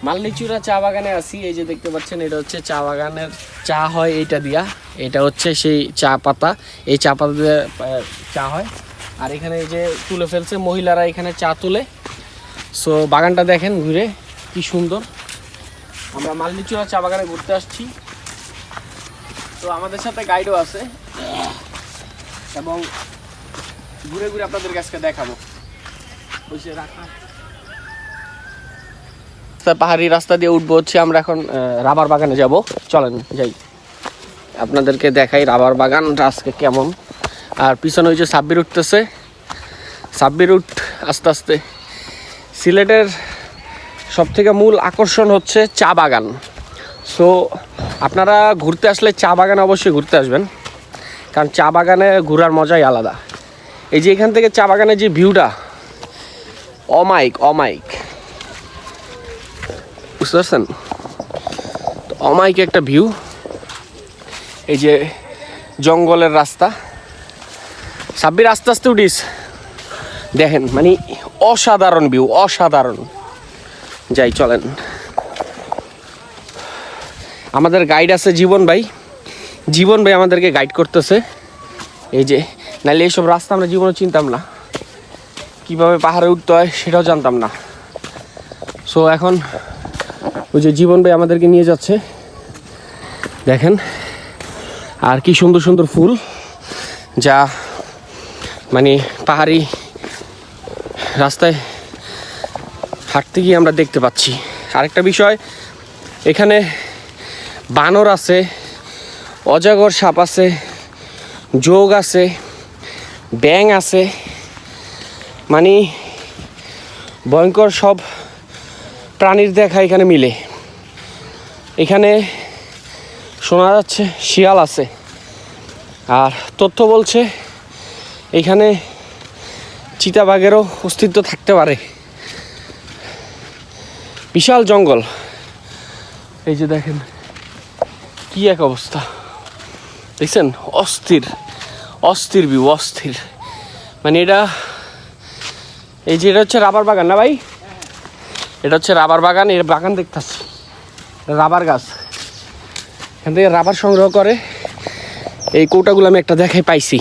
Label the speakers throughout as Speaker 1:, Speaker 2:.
Speaker 1: মালনীচুরা চা বাগানে আছি। এই যে দেখতে পাচ্ছেন, এটা হচ্ছে চা বাগানের চা হয় এইটা দিয়া। এটা হচ্ছে সেই চা পাতা, এই চা পাতা দিয়ে চা হয়। আর এখানে এই যে তুলে ফেলছে মহিলারা, এখানে চা তুলে। সো বাগানটা দেখেন ঘুরে কি সুন্দর। আমরা মালনীচুরা চা বাগানে ঘুরতে আসছি। তো আমাদের সাথে গাইডও আছে এবং ঘুরে ঘুরে আপনাদের কাছে দেখাবো। পাহাড়ি রাস্তা দিয়ে উঠবো হচ্ছে আমরা এখন রাবার বাগানে যাব। চলেন যাই, আপনাদেরকে দেখাই রাবার বাগানটা আজকে কেমন। আর পিছনে ওই যে সাব্বির উঠতেছে, সাব্বির উঠ আস্তে আস্তে। সিলেটের সবথেকে মূল আকর্ষণ হচ্ছে চা বাগান। সো আপনারা ঘুরতে আসলে চা বাগানে অবশ্যই ঘুরতে আসবেন, কারণ চা বাগানে ঘোরার মজাই আলাদা। এই যে এখান থেকে চা বাগানের যে ভিউটা, অমাইক বুঝতে পারছেন, অমাইক একটা ভিউ। এই যে জঙ্গলের রাস্তা, সাব্বির আস্তে আস্তে উঠিস, দেখেন মানে অসাধারণ ভিউ, অসাধারণ। যাই চলেন। আমাদের গাইড আছে জীবন ভাই, জীবন ভাই আমাদেরকে গাইড করতেছে। এই যে নাহলে এইসব রাস্তা আমরা জীবনে চিনতাম না, কিভাবে পাহাড়ে উঠতে হয় সেটাও জানতাম না। সো এখন ওই যে জীবন ভাই আমাদেরকে নিয়ে যাচ্ছে, দেখেন। আর কি সুন্দর সুন্দর ফুল, যা মানে পাহাড়ি রাস্তায় হাঁটতে গিয়ে আমরা দেখতে পাচ্ছি। আরেকটা বিষয়, এখানে বানর আছে, অজগর সাপ আছে, যোগ আছে, ব্যাঙ আছে, মানে ভয়ঙ্কর সব প্রাণীর দেখা এখানে মিলে। এখানে শোনা যাচ্ছে শিয়াল আছে। আর তথ্য বলছে এখানে চিতাবাঘেরও অস্তিত্ব থাকতে পারে। বিশাল জঙ্গল। এই যে দেখেন কি এক অবস্থা, দেখছেন? অস্থির অস্থির ভিউ, অস্থির। মানে এটা, এই যে এটা হচ্ছে রাবার বাগান না ভাই? এটা হচ্ছে রাবার বাগান। এর বাগান দেখতেছি, রাবার গাছ। এখান থেকে রাবার সংগ্রহ করে। এই কৌটাগুলো আমি একটা দেখাই পাইছি,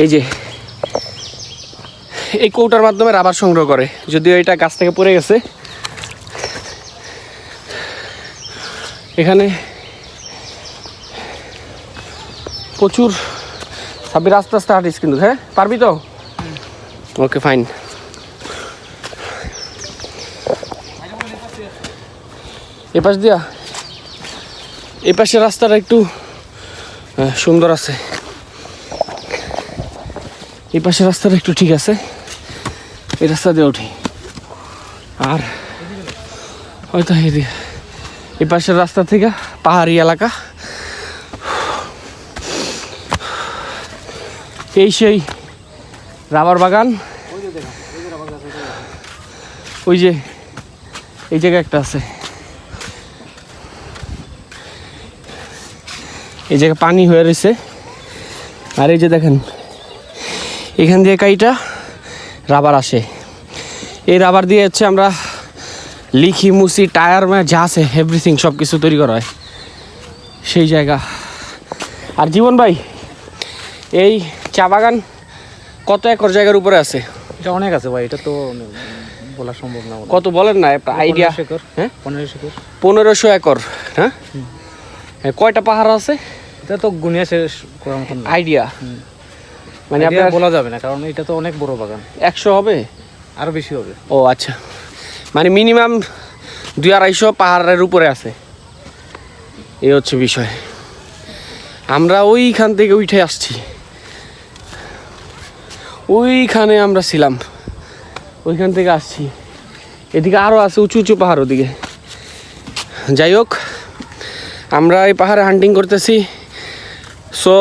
Speaker 1: এই যে এই কৌটার মাধ্যমে রাবার সংগ্রহ করে। যদিও এটা গাছ থেকে পড়ে গেছে। এখানে প্রচুর। সাব্বির আস্তে আস্তে হাঁটিস কিন্তু, হ্যাঁ পারবি তো? Okay fine. এপাশ দিয়া, এই পাশে রাস্তাটা একটু সুন্দর আছে, এই পাশে রাস্তাটা একটু ঠিক আছে। এই রাস্তা দিয়ে উঠি। আর হয়তো এই পাশের রাস্তা থেকে পাহাড়ি এলাকা। এই সেই রাবার বাগান। ওই যে এই জায়গায় একটা আছে, এই জায়গায় পানি হয়ে রয়েছে। আর এই যে দেখেন এখান দিয়ে কাইটা রাবার আসে। এই রাবার দিয়ে হচ্ছে আমরা লিখি, মুসি, টায়ার, মানে যা আছে এভরিথিং সব কিছু তৈরি করা হয় সেই জায়গা। আর জীবন ভাই, এই চা বাগান কত একর জায়গার উপরে আছে?
Speaker 2: এটা অনেক আছে ভাই, এটা তো বলা সম্ভব না।
Speaker 1: কত বলেন না, একটা আইডিয়া। হ্যাঁ 1500 একর। হ্যাঁ, কয়টা পাহাড় আছে
Speaker 2: এটা তো গুনিয়া শেষ করার মতন
Speaker 1: আইডিয়া। মানে
Speaker 2: আপনার বলা যাবে না, কারণ এটা তো অনেক বড় বাগান।
Speaker 1: 100 হবে,
Speaker 2: আরো বেশি হবে।
Speaker 1: ও আচ্ছা, মানে মিনিমাম 200-250 পাহাড়ের উপরে আছে। এই হচ্ছে বিষয়। আমরা ওইখান থেকে উঠে আসছি, ওইখানে আমরা ছিলাম, ওইখান থেকে আসছি। এদিকে আরও আছে উঁচু উঁচু পাহাড় ওদিকে। যাই হোক, আমরা এই পাহাড়ে হান্টিং করতেছি। সো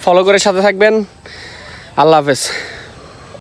Speaker 1: ফলো করে সাথে থাকবেন। আল্লাহ হাফেজ।